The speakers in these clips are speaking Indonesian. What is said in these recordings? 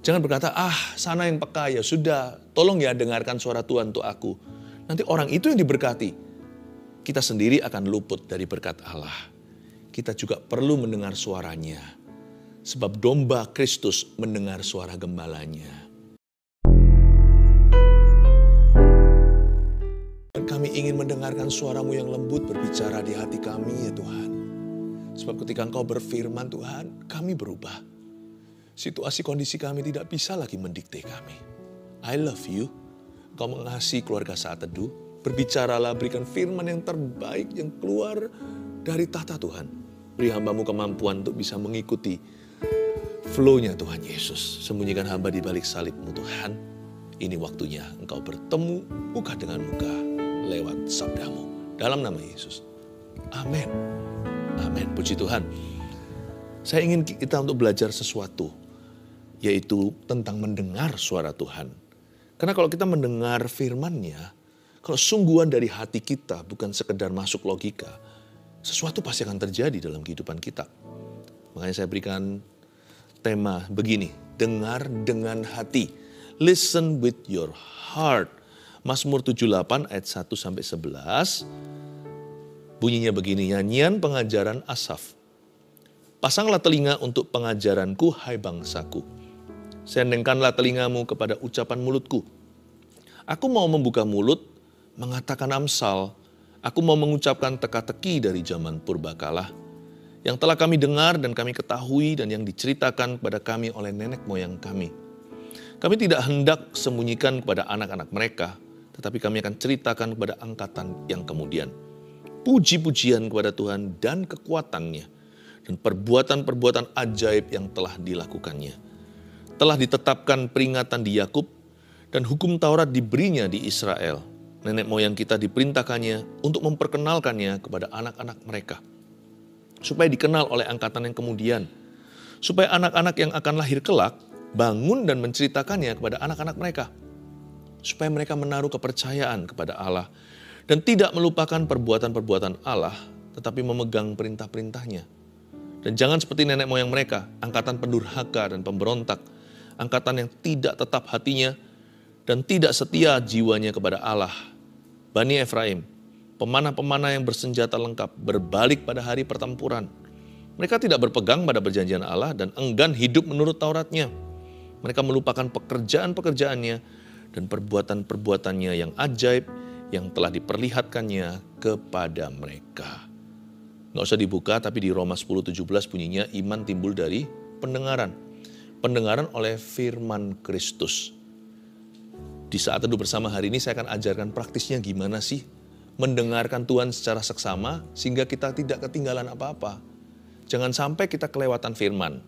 Jangan berkata, sana yang peka, ya sudah, tolong ya dengarkan suara Tuhan untuk aku. Nanti orang itu yang diberkati. Kita sendiri akan luput dari berkat Allah. Kita juga perlu mendengar suaranya. Sebab domba Kristus mendengar suara gembalanya. Dan kami ingin mendengarkan suara-Mu yang lembut berbicara di hati kami ya Tuhan. Sebab ketika Engkau berfirman Tuhan, kami berubah. Situasi kondisi kami tidak bisa lagi mendikte kami. I love you. Engkau mengasihi keluarga Saat Teduh. Berbicaralah, berikan firman yang terbaik yang keluar dari tahta Tuhan. Beri hamba-Mu kemampuan untuk bisa mengikuti flow-nya Tuhan Yesus. Sembunyikan hamba di balik salib-Mu Tuhan. Ini waktunya Engkau bertemu muka dengan muka lewat sabda-Mu. Dalam nama Yesus. Amin. Amin. Puji Tuhan. Saya ingin kita untuk belajar sesuatu. Yaitu tentang mendengar suara Tuhan. Karena kalau kita mendengar firman-Nya, kalau sungguhan dari hati kita bukan sekedar masuk logika, sesuatu pasti akan terjadi dalam kehidupan kita. Makanya saya berikan tema begini, dengar dengan hati. Listen with your heart. Mazmur 78 ayat 1-11. Bunyinya begini, nyanyian pengajaran Asaf. Pasanglah telinga untuk pengajaranku, hai bangsaku. Sendengkanlah telingamu kepada ucapan mulutku. Aku mau membuka mulut, mengatakan amsal. Aku mau mengucapkan teka-teki dari zaman purbakala. Yang telah kami dengar dan kami ketahui dan yang diceritakan kepada kami oleh nenek moyang kami. Kami tidak hendak sembunyikan kepada anak-anak mereka, tetapi kami akan ceritakan kepada angkatan yang kemudian. Puji-pujian kepada Tuhan dan kekuatannya, dan perbuatan-perbuatan ajaib yang telah dilakukannya. Telah ditetapkan peringatan di Yakub, dan hukum Taurat diberinya di Israel. Nenek moyang kita diperintahkannya untuk memperkenalkannya kepada anak-anak mereka. Supaya dikenal oleh angkatan yang kemudian. Supaya anak-anak yang akan lahir kelak, bangun dan menceritakannya kepada anak-anak mereka. Supaya mereka menaruh kepercayaan kepada Allah, dan tidak melupakan perbuatan-perbuatan Allah, tetapi memegang perintah-perintahnya. Dan jangan seperti nenek moyang mereka, angkatan pendurhaka dan pemberontak, angkatan yang tidak tetap hatinya, dan tidak setia jiwanya kepada Allah. Bani Efraim, pemanah-pemanah yang bersenjata lengkap, berbalik pada hari pertempuran. Mereka tidak berpegang pada perjanjian Allah dan enggan hidup menurut Tauratnya. Mereka melupakan pekerjaan-pekerjaannya dan perbuatan-perbuatannya yang ajaib yang telah diperlihatkannya kepada mereka. Nggak usah dibuka, tapi di Roma 10:17 bunyinya iman timbul dari pendengaran. Pendengaran oleh firman Kristus. Di Saat Teduh bersama hari ini saya akan ajarkan praktisnya gimana sih mendengarkan Tuhan secara seksama sehingga kita tidak ketinggalan apa-apa. Jangan sampai kita kelewatan firman.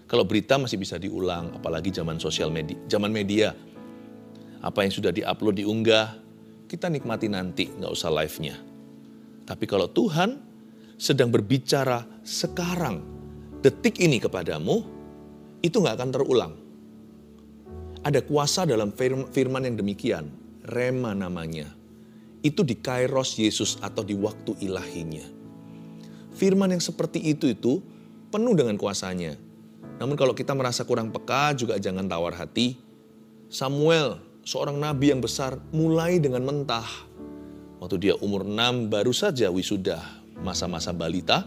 Kalau berita masih bisa diulang, apalagi zaman sosial media, zaman media. Apa yang sudah diupload, diunggah, kita nikmati nanti, nggak usah live-nya. Tapi kalau Tuhan sedang berbicara sekarang, detik ini kepadamu, itu nggak akan terulang. Ada kuasa dalam firman yang demikian, rema namanya. Itu di kairos Yesus atau di waktu ilahinya. Firman yang seperti itu penuh dengan kuasanya. Namun kalau kita merasa kurang peka juga jangan tawar hati. Samuel, seorang nabi yang besar, mulai dengan mentah. Waktu dia umur 6 baru saja wisuda, masa-masa balita,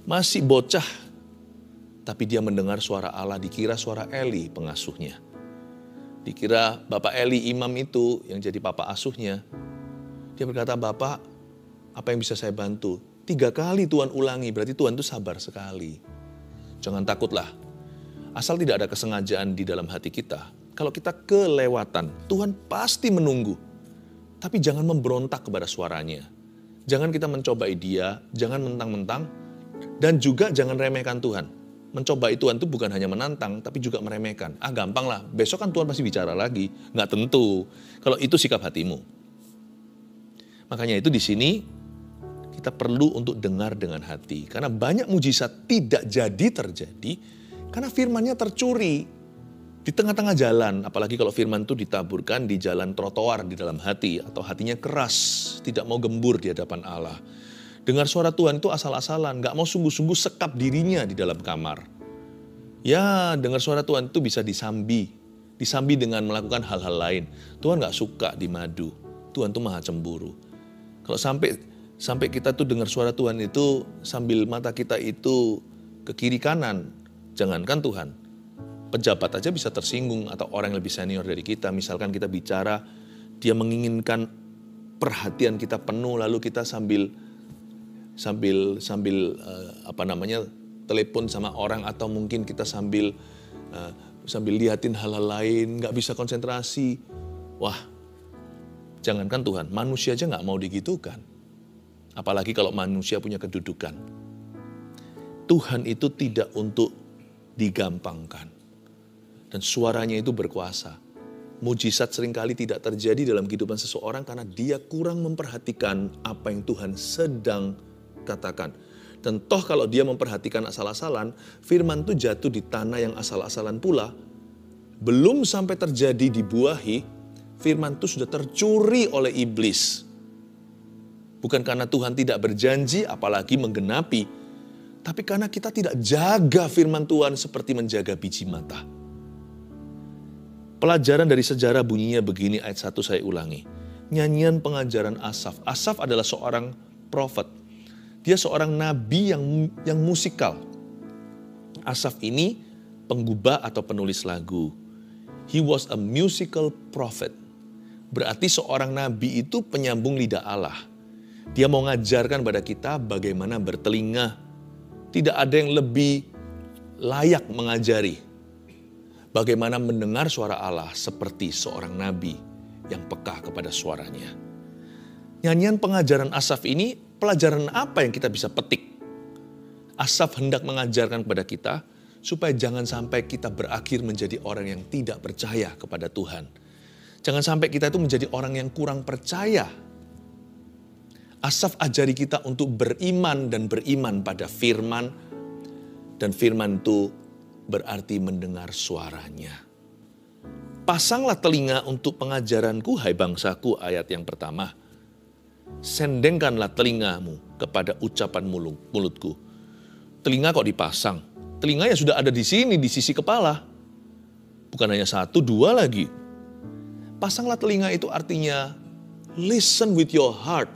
masih bocah. Tapi dia mendengar suara Allah, dikira suara Eli pengasuhnya. Dikira Bapak Eli imam itu yang jadi papa asuhnya. Dia berkata, Bapak, apa yang bisa saya bantu? 3 kali Tuhan ulangi, berarti Tuhan itu sabar sekali. Jangan takutlah, asal tidak ada kesengajaan di dalam hati kita. Kalau kita kelewatan, Tuhan pasti menunggu. Tapi jangan memberontak kepada suaranya. Jangan kita mencobai dia, jangan mentang-mentang, dan juga jangan remehkan Tuhan. Mencobai Tuhan itu bukan hanya menantang, tapi juga meremehkan. Gampang lah, besok kan Tuhan pasti bicara lagi. Nggak tentu, kalau itu sikap hatimu. Makanya itu di sini, kita perlu untuk dengar dengan hati. Karena banyak mujizat tidak jadi terjadi, karena firman-Nya tercuri. Di tengah-tengah jalan, apalagi kalau firman itu ditaburkan di jalan trotoar di dalam hati, atau hatinya keras, tidak mau gembur di hadapan Allah. Dengar suara Tuhan itu asal-asalan, gak mau sungguh-sungguh sekap dirinya di dalam kamar. Ya, dengar suara Tuhan itu bisa disambi. Disambi dengan melakukan hal-hal lain. Tuhan gak suka dimadu. Tuhan tuh maha cemburu. Kalau sampai kita tuh dengar suara Tuhan itu sambil mata kita itu ke kiri kanan. Jangankan Tuhan. Pejabat aja bisa tersinggung atau orang yang lebih senior dari kita. Misalkan kita bicara, dia menginginkan perhatian kita penuh, lalu kita sambil telepon sama orang, atau mungkin kita sambil liatin hal-hal lain, nggak bisa konsentrasi. Wah, jangankan Tuhan, manusia aja nggak mau digitukan. Apalagi kalau manusia punya kedudukan. Tuhan itu tidak untuk digampangkan. Dan suaranya itu berkuasa. Mujizat seringkali tidak terjadi dalam kehidupan seseorang karena dia kurang memperhatikan apa yang Tuhan sedang katakan. Dan toh kalau dia memperhatikan asal-asalan, firman itu jatuh di tanah yang asal-asalan pula. Belum sampai terjadi dibuahi, firman itu sudah tercuri oleh iblis. Bukan karena Tuhan tidak berjanji, apalagi menggenapi. Tapi karena kita tidak jaga firman Tuhan seperti menjaga biji mata. Pelajaran dari sejarah bunyinya begini, ayat 1 saya ulangi. Nyanyian pengajaran Asaf. Asaf adalah seorang prophet. Dia seorang nabi yang musikal. Asaf ini penggubah atau penulis lagu. He was a musical prophet. Berarti seorang nabi itu penyambung lidah Allah. Dia mau ngajarkan pada kita bagaimana bertelinga. Tidak ada yang lebih layak mengajari bagaimana mendengar suara Allah seperti seorang nabi yang peka kepada suaranya. Nyanyian pengajaran Asaf ini, pelajaran apa yang kita bisa petik? Asaf hendak mengajarkan kepada kita supaya jangan sampai kita berakhir menjadi orang yang tidak percaya kepada Tuhan. Jangan sampai kita itu menjadi orang yang kurang percaya. Asaf ajari kita untuk beriman dan beriman pada firman. Dan firman itu berarti mendengar suaranya. Pasanglah telinga untuk pengajaranku, hai bangsaku, ayat yang pertama. Sendengkanlah telingamu kepada ucapan mulutku. Telinga kok dipasang? Telinganya sudah ada di sini, di sisi kepala. Bukan hanya 1, 2 lagi. Pasanglah telinga itu artinya listen with your heart.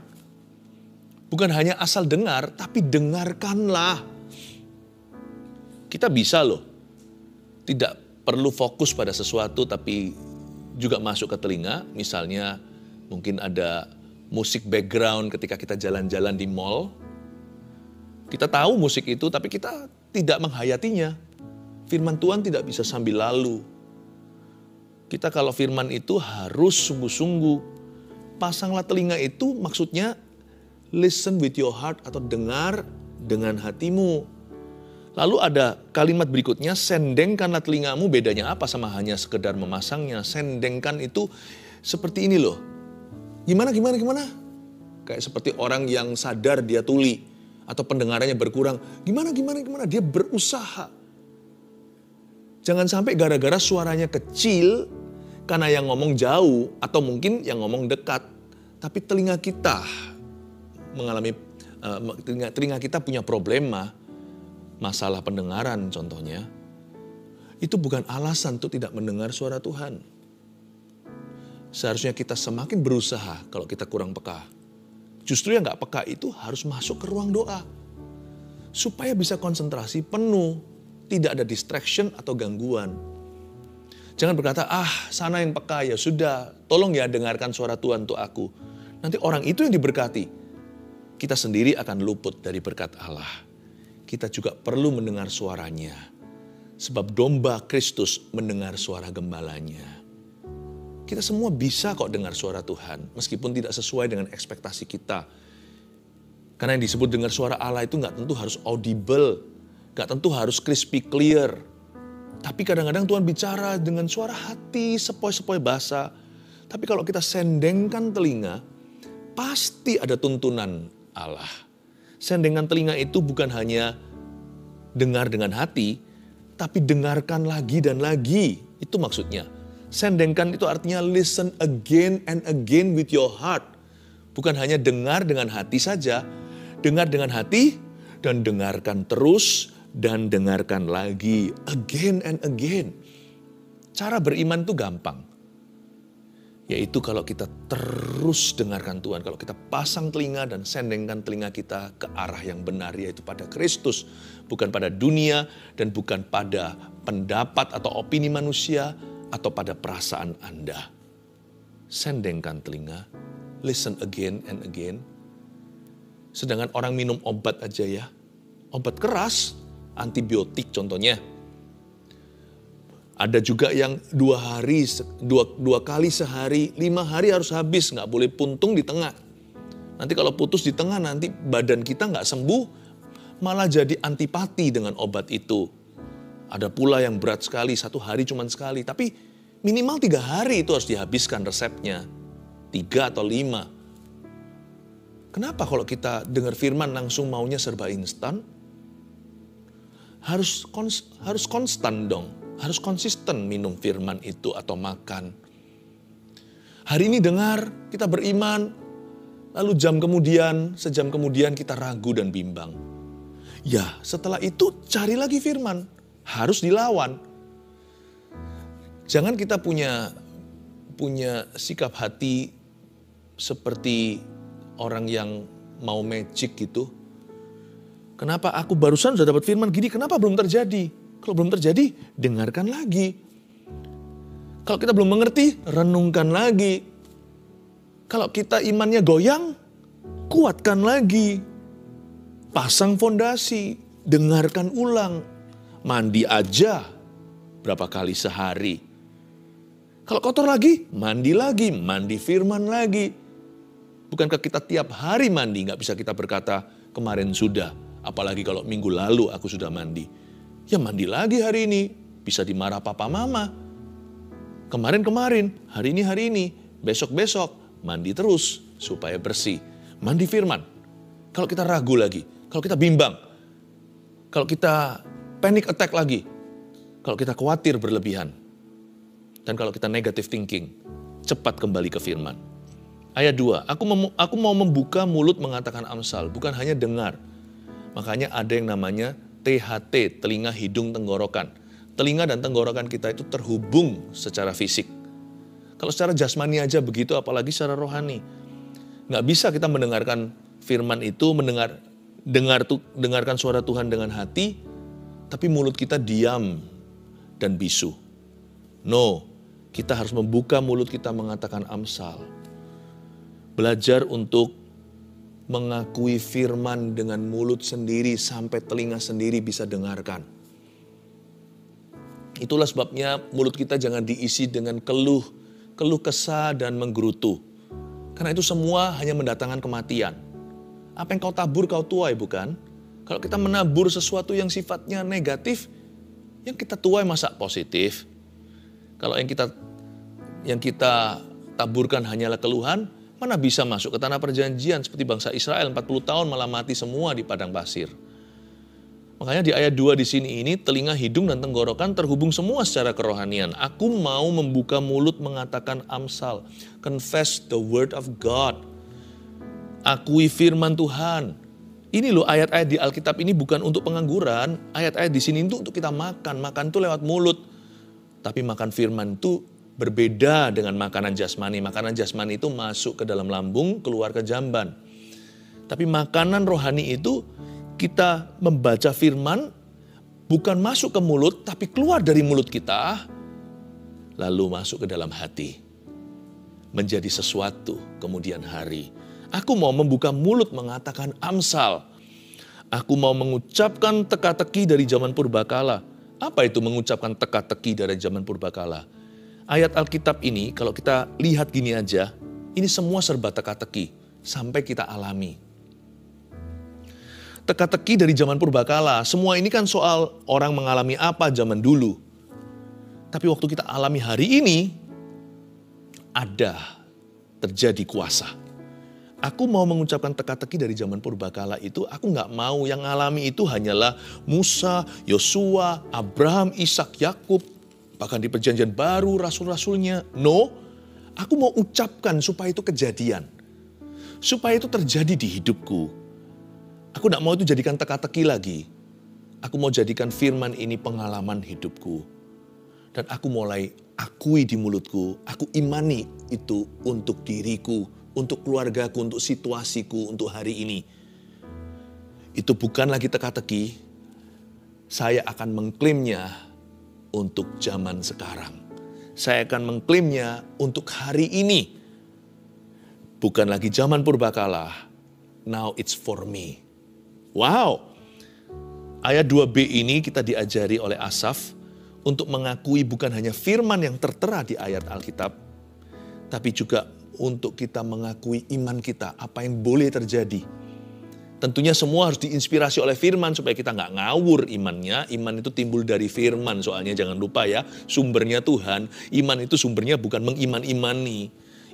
Bukan hanya asal dengar, tapi dengarkanlah. Kita bisa loh, tidak perlu fokus pada sesuatu tapi juga masuk ke telinga. Misalnya mungkin ada musik background ketika kita jalan-jalan di mall. Kita tahu musik itu tapi kita tidak menghayatinya. Firman Tuhan tidak bisa sambil lalu. Kita kalau firman itu harus sungguh-sungguh. Pasanglah telinga itu maksudnya listen with your heart atau dengar dengan hatimu. Lalu ada kalimat berikutnya, sendengkanlah telingamu. Bedanya apa sama hanya sekedar memasangnya? Sendengkan itu seperti ini loh. Gimana? Kayak seperti orang yang sadar dia tuli atau pendengarannya berkurang. Gimana? Dia berusaha. Jangan sampai gara-gara suaranya kecil karena yang ngomong jauh atau mungkin yang ngomong dekat. Tapi telinga kita telinga kita punya problema. Masalah pendengaran contohnya, itu bukan alasan untuk tidak mendengar suara Tuhan. Seharusnya kita semakin berusaha kalau kita kurang peka. Justru yang gak peka itu harus masuk ke ruang doa. Supaya bisa konsentrasi penuh, tidak ada distraction atau gangguan. Jangan berkata, sana yang peka, ya sudah, tolong ya dengarkan suara Tuhan untuk aku. Nanti orang itu yang diberkati. Kita sendiri akan luput dari berkat Allah. Kita juga perlu mendengar suaranya. Sebab domba Kristus mendengar suara gembalanya. Kita semua bisa kok dengar suara Tuhan. Meskipun tidak sesuai dengan ekspektasi kita. Karena yang disebut dengar suara Allah itu gak tentu harus audible. Gak tentu harus crispy clear. Tapi kadang-kadang Tuhan bicara dengan suara hati, sepoi-sepoi bahasa. Tapi kalau kita sendengkan telinga, pasti ada tuntunan Allah. Sendengan telinga itu bukan hanya dengar dengan hati, tapi dengarkan lagi dan lagi. Itu maksudnya. Sendengkan itu artinya listen again and again with your heart. Bukan hanya dengar dengan hati saja. Dengar dengan hati dan dengarkan terus dan dengarkan lagi, again and again. Cara beriman itu gampang. Yaitu kalau kita terus dengarkan Tuhan, kalau kita pasang telinga dan sendengkan telinga kita ke arah yang benar, yaitu pada Kristus. Bukan pada dunia dan bukan pada pendapat atau opini manusia atau pada perasaan Anda. Sendengkan telinga, listen again and again. Sedangkan orang minum obat aja ya, obat keras, antibiotik contohnya. Ada juga yang 2 kali sehari, 5 hari harus habis, nggak boleh puntung di tengah. Nanti kalau putus di tengah, nanti badan kita nggak sembuh, malah jadi antipati dengan obat itu. Ada pula yang berat sekali, 1 hari cuma sekali, tapi minimal 3 hari itu harus dihabiskan resepnya. 3 atau 5. Kenapa kalau kita dengar firman langsung maunya serba instan? Harus konstan dong. Harus konsisten minum firman itu atau makan. Hari ini dengar, kita beriman, lalu sejam kemudian kita ragu dan bimbang. Ya, setelah itu cari lagi firman, harus dilawan. Jangan kita punya sikap hati seperti orang yang mau magic gitu. Kenapa aku barusan sudah dapat firman gini, kenapa belum terjadi? Kalau belum terjadi, dengarkan lagi. Kalau kita belum mengerti, renungkan lagi. Kalau kita imannya goyang, kuatkan lagi. Pasang fondasi, dengarkan ulang. Mandi aja berapa kali sehari. Kalau kotor lagi, mandi firman lagi. Bukankah kita tiap hari mandi, nggak bisa kita berkata kemarin sudah. Apalagi kalau minggu lalu aku sudah mandi. Ya mandi lagi hari ini, bisa dimarah papa mama. Kemarin, hari ini, besok, mandi terus supaya bersih. Mandi firman. Kalau kita ragu lagi, kalau kita bimbang, kalau kita panic attack lagi, kalau kita khawatir berlebihan, dan kalau kita negative thinking, cepat kembali ke firman. Ayat 2, aku mau membuka mulut mengatakan Amsal, bukan hanya dengar. Makanya ada yang namanya THT, telinga, hidung, tenggorokan. Telinga dan tenggorokan kita itu terhubung secara fisik. Kalau secara jasmani aja begitu, apalagi secara rohani. Nggak bisa kita mendengarkan firman itu, dengarkan suara Tuhan dengan hati, tapi mulut kita diam dan bisu. No, kita harus membuka mulut kita mengatakan Amsal. Belajar untuk mengakui firman dengan mulut sendiri sampai telinga sendiri bisa dengarkan. Itulah sebabnya mulut kita jangan diisi dengan keluh kesah dan menggerutu. Karena itu semua hanya mendatangkan kematian. Apa yang kau tabur kau tuai, bukan? Kalau kita menabur sesuatu yang sifatnya negatif, yang kita tuai masa positif. Kalau yang kita taburkan hanyalah keluhan, mana bisa masuk ke tanah perjanjian seperti bangsa Israel 40 tahun malah mati semua di padang pasir. Makanya di ayat 2 di sini ini telinga, hidung dan tenggorokan terhubung semua secara kerohanian. Aku mau membuka mulut mengatakan Amsal. Confess the word of God. Akui firman Tuhan. Ini loh ayat-ayat di Alkitab ini bukan untuk pengangguran. Ayat-ayat di sini itu untuk kita makan. Makan itu lewat mulut. Tapi makan firman itu berbeda dengan makanan jasmani. Makanan jasmani itu masuk ke dalam lambung, keluar ke jamban. Tapi makanan rohani itu kita membaca firman, bukan masuk ke mulut, tapi keluar dari mulut kita, lalu masuk ke dalam hati. Menjadi sesuatu kemudian hari. Aku mau membuka mulut mengatakan Amsal. Aku mau mengucapkan teka-teki dari zaman purbakala. Apa itu mengucapkan teka-teki dari zaman purbakala? Ayat Alkitab ini kalau kita lihat gini aja, ini semua serba teka-teki sampai kita alami. Teka-teki dari zaman purbakala, semua ini kan soal orang mengalami apa zaman dulu. Tapi waktu kita alami hari ini, ada terjadi kuasa. Aku mau mengucapkan teka-teki dari zaman purbakala itu, aku gak mau yang alami itu hanyalah Musa, Yosua, Abraham, Ishak, Yakub, bahkan di perjanjian baru rasul-rasulnya. No, aku mau ucapkan supaya itu kejadian. Supaya itu terjadi di hidupku. Aku tidak mau itu jadikan teka-teki lagi. Aku mau jadikan firman ini pengalaman hidupku. Dan aku mulai akui di mulutku, aku imani itu untuk diriku, untuk keluargaku, untuk situasiku, untuk hari ini. Itu bukan lagi teka-teki, saya akan mengklaimnya untuk zaman sekarang. Saya akan mengklaimnya untuk hari ini. Bukan lagi zaman purbakala, now it's for me. Wow! Ayat 2b ini kita diajari oleh Asaf untuk mengakui bukan hanya firman yang tertera di ayat Alkitab, tapi juga untuk kita mengakui iman kita, apa yang boleh terjadi. Tentunya semua harus diinspirasi oleh firman supaya kita nggak ngawur imannya. Iman itu timbul dari firman, soalnya jangan lupa ya, sumbernya Tuhan. Iman itu sumbernya bukan mengiman-imani.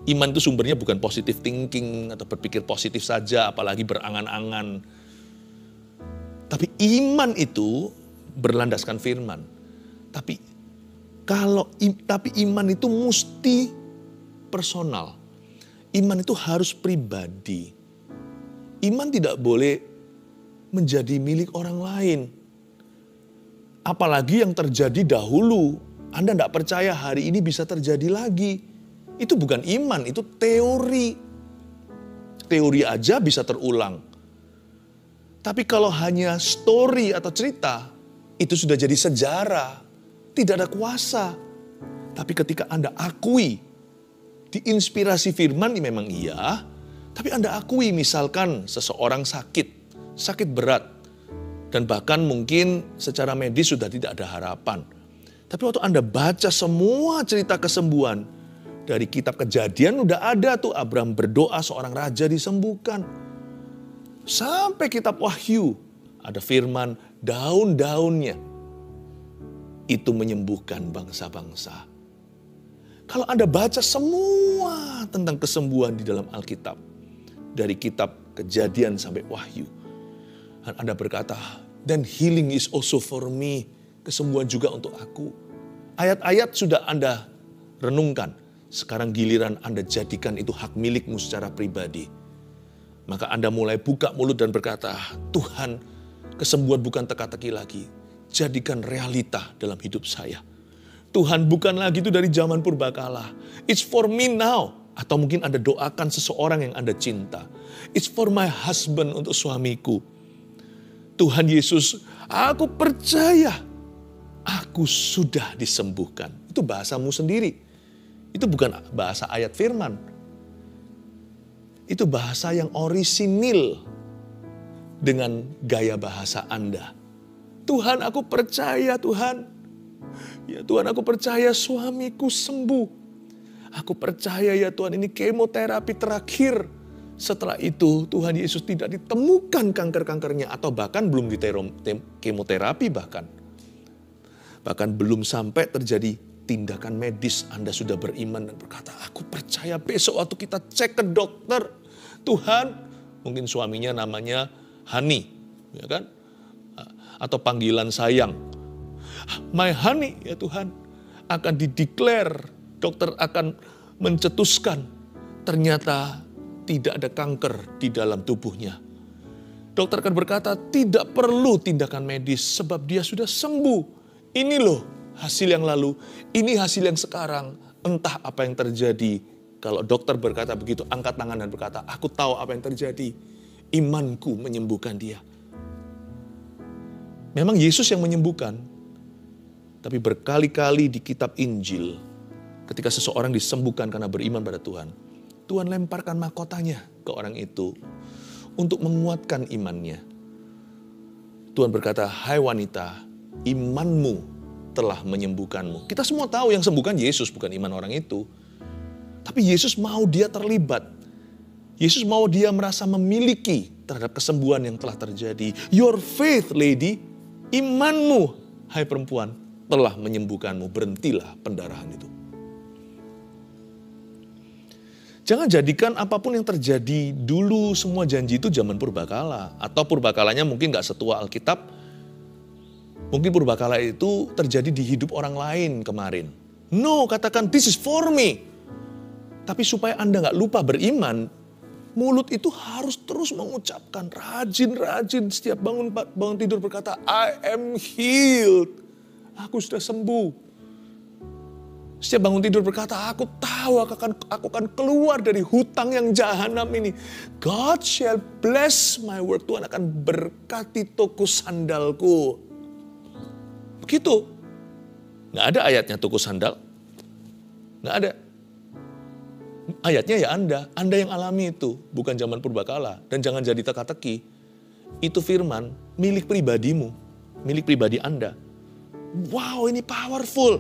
Iman itu sumbernya bukan positive thinking atau berpikir positif saja, apalagi berangan-angan. Tapi iman itu berlandaskan firman. Tapi iman itu mesti personal. Iman itu harus pribadi. Iman tidak boleh menjadi milik orang lain. Apalagi yang terjadi dahulu. Anda tidak percaya hari ini bisa terjadi lagi. Itu bukan iman, itu teori. Teori aja bisa terulang. Tapi kalau hanya story atau cerita, itu sudah jadi sejarah. Tidak ada kuasa. Tapi ketika Anda akui, diinspirasi firman ini memang iya, tapi Anda akui misalkan seseorang sakit berat, dan bahkan mungkin secara medis sudah tidak ada harapan. Tapi waktu Anda baca semua cerita kesembuhan, dari kitab Kejadian udah ada tuh Abraham berdoa seorang raja disembuhkan. Sampai kitab Wahyu ada firman daun-daunnya itu menyembuhkan bangsa-bangsa. Kalau Anda baca semua tentang kesembuhan di dalam Alkitab, dari kitab Kejadian sampai Wahyu, dan Anda berkata, dan healing is also for me, kesembuhan juga untuk aku. Ayat-ayat sudah Anda renungkan, sekarang giliran Anda jadikan itu hak milikmu secara pribadi. Maka Anda mulai buka mulut dan berkata, Tuhan, kesembuhan bukan teka-teki lagi, jadikan realita dalam hidup saya. Tuhan, bukan lagi itu dari zaman purbakala, it's for me now. Atau mungkin Anda doakan seseorang yang Anda cinta. It's for my husband, untuk suamiku. Tuhan Yesus, aku percaya aku sudah disembuhkan. Itu bahasamu sendiri. Itu bukan bahasa ayat firman. Itu bahasa yang orisinil dengan gaya bahasa Anda. Tuhan, aku percaya Tuhan. Ya Tuhan, aku percaya suamiku sembuh. Aku percaya ya Tuhan, ini kemoterapi terakhir. Setelah itu Tuhan Yesus tidak ditemukan kanker-kankernya. Atau bahkan belum kemoterapi bahkan. Bahkan belum sampai terjadi tindakan medis. Anda sudah beriman dan berkata, aku percaya besok waktu kita cek ke dokter. Tuhan, mungkin suaminya namanya Hani. Ya kan? Atau panggilan sayang. My honey ya Tuhan. Akan dideklar. Dokter akan mencetuskan, ternyata tidak ada kanker di dalam tubuhnya. Dokter akan berkata, tidak perlu tindakan medis sebab dia sudah sembuh. Ini loh hasil yang lalu, ini hasil yang sekarang. Entah apa yang terjadi. Kalau dokter berkata begitu, angkat tangan dan berkata, aku tahu apa yang terjadi. Imanku menyembuhkan dia. Memang Yesus yang menyembuhkan. Tapi berkali-kali di kitab Injil, ketika seseorang disembuhkan karena beriman pada Tuhan, Tuhan lemparkan mahkotanya ke orang itu untuk menguatkan imannya. Tuhan berkata, hai wanita, imanmu telah menyembuhkanmu. Kita semua tahu yang sembuhkan Yesus, bukan iman orang itu. Tapi Yesus mau dia terlibat. Yesus mau dia merasa memiliki terhadap kesembuhan yang telah terjadi. Your faith, lady, imanmu, hai perempuan, telah menyembuhkanmu. Berhentilah pendarahan itu. Jangan jadikan apapun yang terjadi dulu, semua janji itu zaman purbakala. Atau purbakalanya mungkin gak setua Alkitab. Mungkin purbakala itu terjadi di hidup orang lain kemarin. No, katakan this is for me. Tapi supaya Anda gak lupa beriman, Mulut itu harus terus mengucapkan, rajin-rajin setiap bangun tidur berkata, I am healed. Aku sudah sembuh. Setiap bangun tidur berkata, aku tahu aku akan keluar dari hutang yang jahanam ini. God shall bless my work. Tuhan akan berkati toko sandalku. Begitu. Nggak ada ayatnya toko sandal. Nggak ada. Ayatnya ya Anda yang alami itu. Bukan zaman purbakala. Dan jangan jadi teka-teki. Itu firman milik pribadimu. Milik pribadi Anda. Wow, ini powerful.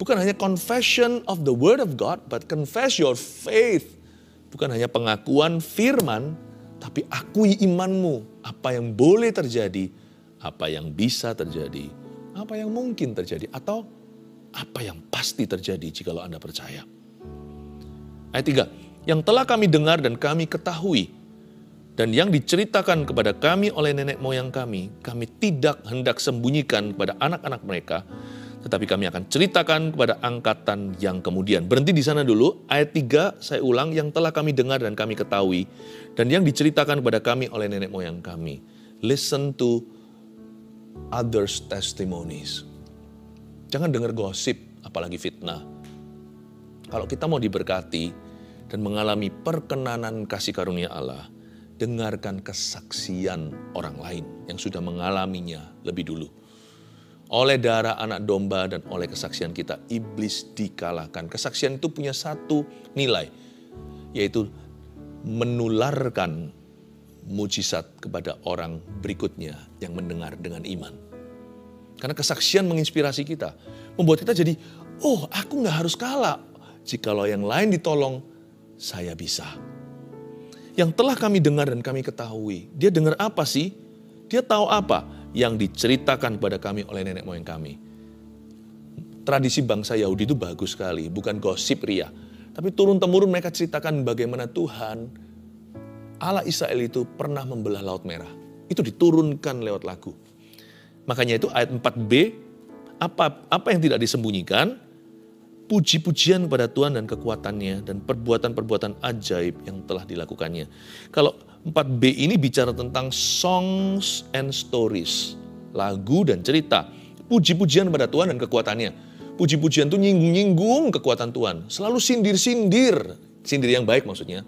Bukan hanya confession of the word of God, but confess your faith. Bukan hanya pengakuan firman, tapi akui imanmu. Apa yang boleh terjadi, apa yang bisa terjadi, apa yang mungkin terjadi, atau apa yang pasti terjadi jikalau Anda percaya. Ayat 3, yang telah kami dengar dan kami ketahui, dan yang diceritakan kepada kami oleh nenek moyang kami tidak hendak sembunyikan kepada anak-anak mereka, tetapi kami akan ceritakan kepada angkatan yang kemudian. Berhenti di sana dulu, ayat 3 saya ulang, yang telah kami dengar dan kami ketahui, dan yang diceritakan kepada kami oleh nenek moyang kami. Listen to others' testimonies. Jangan dengar gosip, apalagi fitnah. Kalau kita mau diberkati dan mengalami perkenanan kasih karunia Allah, dengarkan kesaksian orang lain yang sudah mengalaminya lebih dulu. Oleh darah anak domba dan oleh kesaksian kita, iblis dikalahkan. Kesaksian itu punya satu nilai, yaitu menularkan mujizat kepada orang berikutnya yang mendengar dengan iman. Karena kesaksian menginspirasi kita, membuat kita jadi, oh aku gak harus kalah. Jikalau yang lain ditolong, saya bisa. Yang telah kami dengar dan kami ketahui. Dia dengar apa sih? Dia tahu apa? Yang diceritakan kepada kami oleh nenek moyang kami. Tradisi bangsa Yahudi itu bagus sekali. Bukan gosip ria. Tapi turun-temurun mereka ceritakan bagaimana Tuhan, Allah Israel itu pernah membelah Laut Merah. Itu diturunkan lewat lagu. Makanya itu ayat 4b, apa yang tidak disembunyikan, puji-pujian kepada Tuhan dan kekuatannya dan perbuatan-perbuatan ajaib yang telah dilakukannya. Kalau 4b ini bicara tentang songs and stories, lagu dan cerita. Puji-pujian kepada Tuhan dan kekuatannya. Puji-pujian itu nyinggung-nyinggung kekuatan Tuhan. Selalu sindir-sindir. Sindir yang baik maksudnya.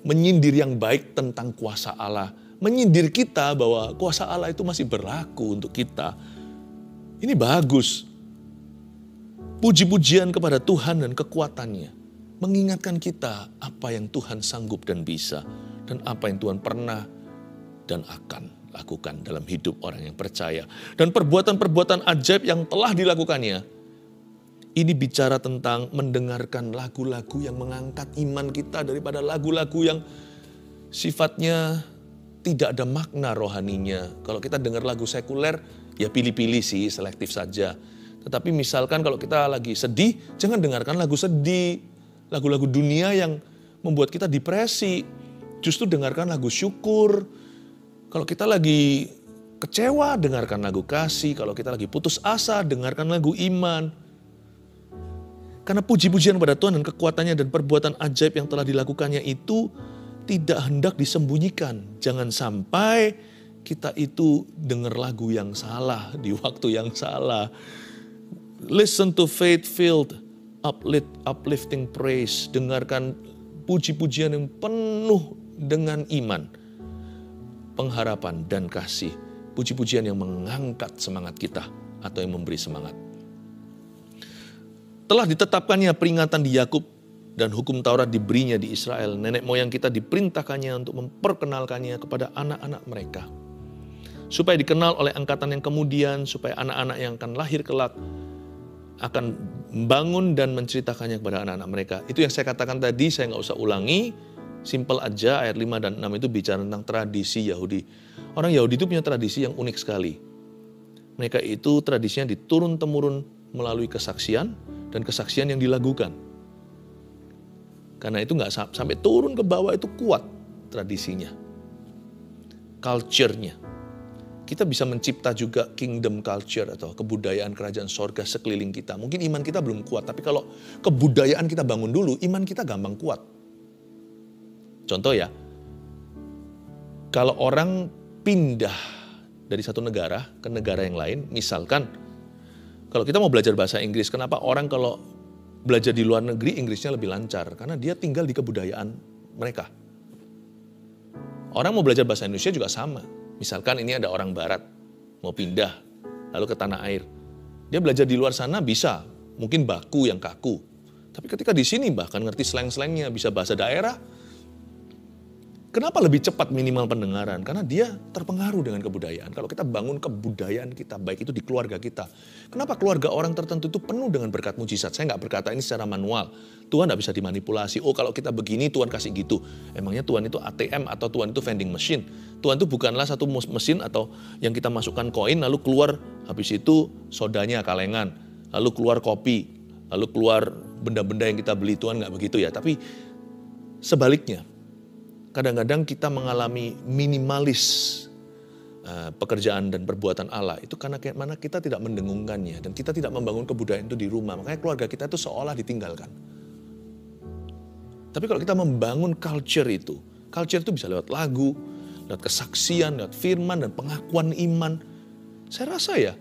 Menyindir yang baik tentang kuasa Allah. Menyindir kita bahwa kuasa Allah itu masih berlaku untuk kita. Ini bagus. Puji-pujian kepada Tuhan dan kekuatannya. Mengingatkan kita apa yang Tuhan sanggup dan bisa. Dan apa yang Tuhan pernah dan akan lakukan dalam hidup orang yang percaya. Dan perbuatan-perbuatan ajaib yang telah dilakukannya. Ini bicara tentang mendengarkan lagu-lagu yang mengangkat iman kita daripada lagu-lagu yang sifatnya tidak ada makna rohaninya. Kalau kita dengar lagu sekuler, ya pilih-pilih sih, selektif saja. Tetapi misalkan kalau kita lagi sedih, jangan dengarkan lagu sedih. Lagu-lagu dunia yang membuat kita depresi. Justru dengarkan lagu syukur. Kalau kita lagi kecewa, dengarkan lagu kasih. Kalau kita lagi putus asa, dengarkan lagu iman. Karena puji-pujian pada Tuhan dan kekuatannya dan perbuatan ajaib yang telah dilakukannya itu tidak hendak disembunyikan. Jangan sampai kita itu dengar lagu yang salah di waktu yang salah. Listen to faith-filled, uplifting praise. Dengarkan puji-pujian yang penuh dengan iman, pengharapan dan kasih. Puji-pujian yang mengangkat semangat kita atau yang memberi semangat. Telah ditetapkannya peringatan di Yakub dan hukum Taurat diberinya di Israel. Nenek moyang kita diperintahkannya untuk memperkenalkannya kepada anak-anak mereka. Supaya dikenal oleh angkatan yang kemudian, supaya anak-anak yang akan lahir kelak akan membangun dan menceritakannya kepada anak-anak mereka. Itu yang saya katakan tadi, saya nggak usah ulangi. Simple aja, ayat 5 dan 6 itu bicara tentang tradisi Yahudi. Orang Yahudi itu punya tradisi yang unik sekali. Mereka itu tradisinya diturun-temurun melalui kesaksian dan kesaksian yang dilakukan. Karena itu nggak sampai turun ke bawah, itu kuat tradisinya. Culture-nya. Kita bisa mencipta juga kingdom culture atau kebudayaan kerajaan sorga sekeliling kita. Mungkin iman kita belum kuat, tapi kalau kebudayaan kita bangun dulu, iman kita gampang kuat. Contoh ya, kalau orang pindah dari satu negara ke negara yang lain, misalkan kalau kita mau belajar bahasa Inggris, kenapa orang kalau belajar di luar negeri Inggrisnya lebih lancar? Karena dia tinggal di kebudayaan mereka. Orang mau belajar bahasa Indonesia juga sama. Misalkan ini ada orang barat, mau pindah, lalu ke tanah air. Dia belajar di luar sana bisa, mungkin baku yang kaku. Tapi ketika di sini bahkan ngerti slang-slangnya, bisa bahasa daerah. Kenapa lebih cepat minimal pendengaran? Karena dia terpengaruh dengan kebudayaan. Kalau kita bangun kebudayaan kita, baik itu di keluarga kita. Kenapa keluarga orang tertentu itu penuh dengan berkat mujizat? Saya nggak berkata ini secara manual. Tuhan nggak bisa dimanipulasi. Oh kalau kita begini Tuhan kasih gitu. Emangnya Tuhan itu ATM atau Tuhan itu vending machine? Tuhan itu bukanlah satu mesin atau yang kita masukkan koin lalu keluar habis itu sodanya kalengan. Lalu keluar kopi. Lalu keluar benda-benda yang kita beli. Tuhan nggak begitu ya. Tapi sebaliknya. Kadang-kadang kita mengalami minimalis pekerjaan dan perbuatan Allah. Itu karena kita tidak mendengungkannya. Dan kita tidak membangun kebudayaan itu di rumah. Makanya keluarga kita itu seolah ditinggalkan. Tapi kalau kita membangun culture itu bisa lewat lagu, lewat kesaksian, lewat firman dan pengakuan iman. Saya rasa ya,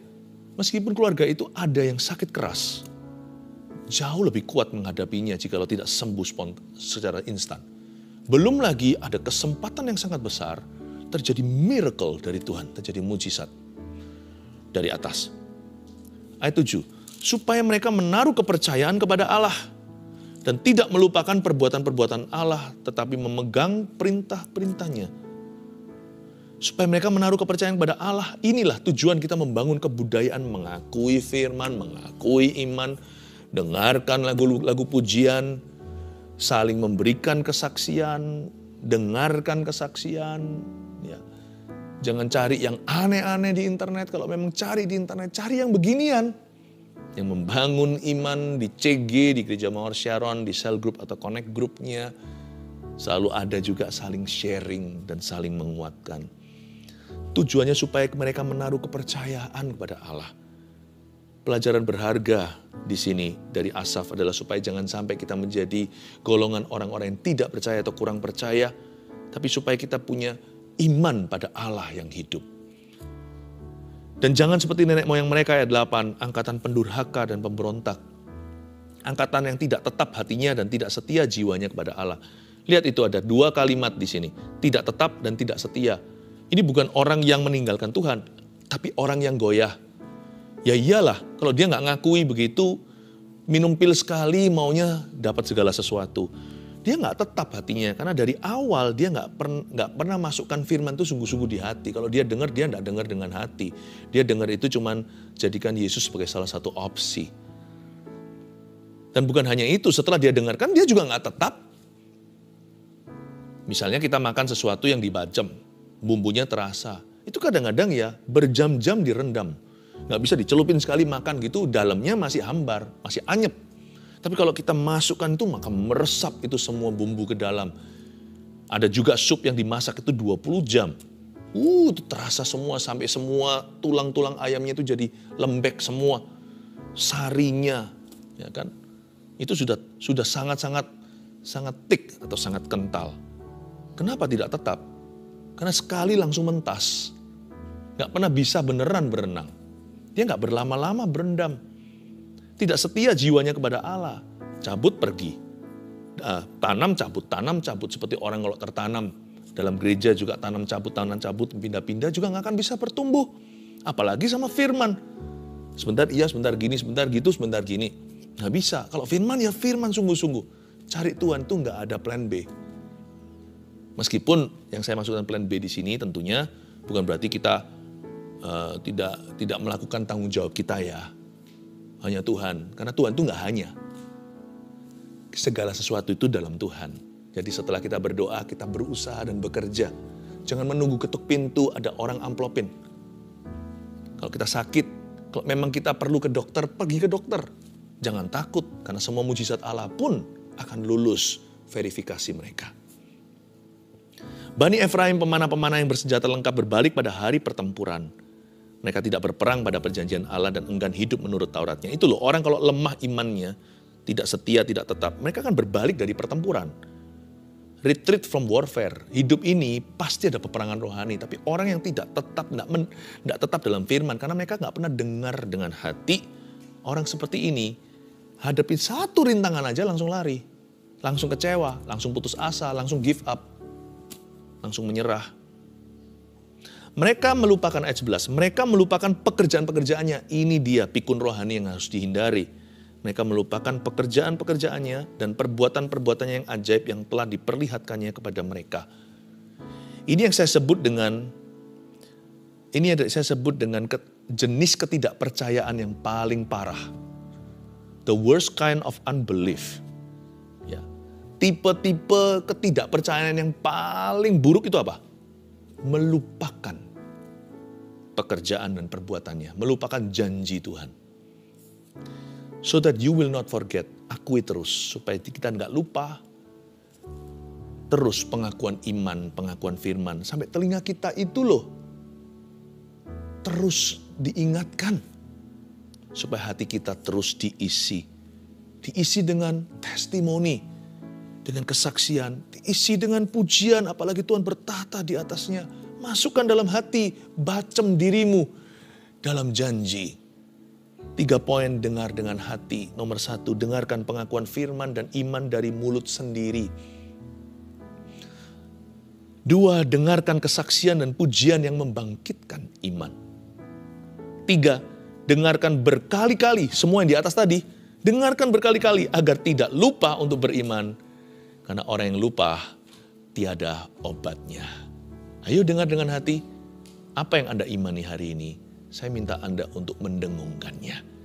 meskipun keluarga itu ada yang sakit keras, jauh lebih kuat menghadapinya jikalau tidak sembuh secara instan. Belum lagi ada kesempatan yang sangat besar terjadi miracle dari Tuhan, terjadi mujizat dari atas. Ayat 7, supaya mereka menaruh kepercayaan kepada Allah dan tidak melupakan perbuatan-perbuatan Allah tetapi memegang perintah-perintahnya. Supaya mereka menaruh kepercayaan kepada Allah, inilah tujuan kita membangun kebudayaan mengakui firman, mengakui iman, dengarkan lagu-lagu pujian, saling memberikan kesaksian, dengarkan kesaksian. Ya. Jangan cari yang aneh-aneh di internet. Kalau memang cari di internet, cari yang beginian. Yang membangun iman di CG, di Gereja Mawar Sharon, di cell group atau connect groupnya. Selalu ada juga saling sharing dan saling menguatkan. Tujuannya supaya mereka menaruh kepercayaan kepada Allah. Pelajaran berharga di sini dari Asaf adalah supaya jangan sampai kita menjadi golongan orang-orang yang tidak percaya atau kurang percaya, tapi supaya kita punya iman pada Allah yang hidup. Dan jangan seperti nenek moyang mereka ayat 8, angkatan pendurhaka dan pemberontak. Angkatan yang tidak tetap hatinya dan tidak setia jiwanya kepada Allah. Lihat itu ada 2 kalimat di sini, tidak tetap dan tidak setia. Ini bukan orang yang meninggalkan Tuhan, tapi orang yang goyah. Ya iyalah, kalau dia nggak ngakui begitu, minum pil sekali maunya dapat segala sesuatu. Dia nggak tetap hatinya, karena dari awal dia nggak pernah masukkan firman itu sungguh-sungguh di hati. Kalau dia dengar, dia nggak dengar dengan hati. Dia dengar itu cuman jadikan Yesus sebagai salah satu opsi. Dan bukan hanya itu, setelah dia dengarkan, dia juga nggak tetap. Misalnya kita makan sesuatu yang dibacem, bumbunya terasa. Itu kadang-kadang ya berjam-jam direndam. Nggak bisa dicelupin sekali makan gitu, dalamnya masih hambar, masih anyep. Tapi kalau kita masukkan itu, maka meresap itu semua bumbu ke dalam. Ada juga sup yang dimasak itu 20 jam. Itu terasa semua, sampai semua tulang-tulang ayamnya itu jadi lembek semua. Sarinya, ya kan? Itu sudah sangat thick atau sangat kental. Kenapa tidak tetap? Karena sekali langsung mentas. Nggak pernah bisa beneran berenang. Dia nggak berlama-lama berendam. Tidak setia jiwanya kepada Allah. Cabut pergi. Tanam cabut. Seperti orang kalau tertanam. Dalam gereja juga tanam cabut, pindah-pindah juga nggak akan bisa bertumbuh. Apalagi sama firman. Sebentar iya, sebentar gini, sebentar gitu, sebentar gini. Nggak bisa. Kalau firman ya firman sungguh-sungguh. Cari Tuhan tuh nggak ada plan B. Meskipun yang saya maksudkan plan B di sini tentunya bukan berarti kita tidak melakukan tanggung jawab kita ya. Hanya Tuhan. Karena Tuhan itu nggak hanya. Segala sesuatu itu dalam Tuhan. Jadi setelah kita berdoa, kita berusaha dan bekerja. Jangan menunggu ketuk pintu, ada orang amplopin. Kalau kita sakit, kalau memang kita perlu ke dokter, pergi ke dokter. Jangan takut, karena semua mujizat Allah pun akan lulus verifikasi mereka. Bani Efraim pemanah-pemanah yang bersenjata lengkap berbalik pada hari pertempuran. Mereka tidak berperang pada perjanjian Allah dan enggan hidup menurut Tauratnya. Itu loh, orang kalau lemah imannya, tidak setia, tidak tetap, mereka akan berbalik dari pertempuran. retreat from warfare. Hidup ini pasti ada peperangan rohani, tapi orang yang tidak tetap dalam firman karena mereka nggak pernah dengar dengan hati. Orang seperti ini hadapi satu rintangan aja langsung lari, langsung kecewa, langsung putus asa, langsung give up, langsung menyerah. Mereka melupakan ayat 11, mereka melupakan pekerjaan-pekerjaannya. Ini dia pikun rohani yang harus dihindari. Mereka melupakan pekerjaan-pekerjaannya dan perbuatan-perbuatannya yang ajaib yang telah diperlihatkannya kepada mereka. Ini yang saya sebut dengan jenis ketidakpercayaan yang paling parah. The worst kind of unbelief. Ya. Tipe-tipe ketidakpercayaan yang paling buruk itu apa? Melupakan pekerjaan dan perbuatannya, melupakan janji Tuhan. So that you will not forget, akui terus, supaya kita nggak lupa terus pengakuan iman, pengakuan firman, sampai telinga kita itu loh, terus diingatkan, supaya hati kita terus diisi dengan testimoni, dengan kesaksian, diisi dengan pujian, apalagi Tuhan bertahta di atasnya. Masukkan dalam hati, bacem dirimu dalam janji. 3 poin dengar dengan hati. Nomor 1, dengarkan pengakuan firman dan iman dari mulut sendiri. 2, dengarkan kesaksian dan pujian yang membangkitkan iman. 3, dengarkan berkali-kali, semua yang di atas tadi, dengarkan berkali-kali agar tidak lupa untuk beriman. Karena orang yang lupa tiada obatnya. Ayo dengar dengan hati, apa yang Anda imani hari ini? Saya minta Anda untuk mendengungkannya.